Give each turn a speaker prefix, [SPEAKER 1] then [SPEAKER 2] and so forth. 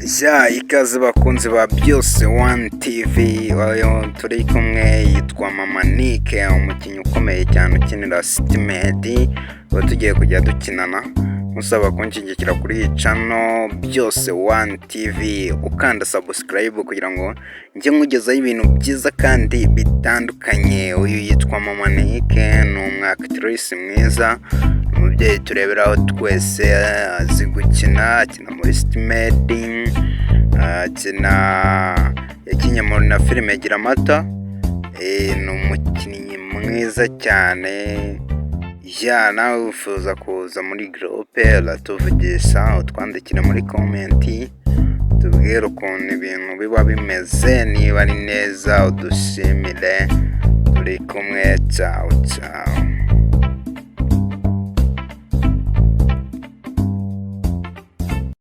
[SPEAKER 1] Ikaze bakunzi ba byose One TV, turi kumwe yitwa Mama Nick, umukinnyi ukomeye cyane ukinira City Med. Tugiye kujya dukinana, musaba kunshyigikira kuri iyi channel byose One TV, ukanda subscribe kugira ngo njye nkugezaho ibintu byiza kandi bitandukanye. Uyu yitwa Mama Nick, ni umwactrice mwiza, umubyeyi tureberaho twese, azi gukina, akina muri City Med, yakinnye muri na filime Gira Amata. Ni umukinnyi mwiza cyane. Nawe wifuza kuza muri groupe uratuvugisha, utwandikire muri comment, tubwire ukuntu ibintu biba bimeze, niba ari neza udushimire. Turi kumwe, ciao ciao.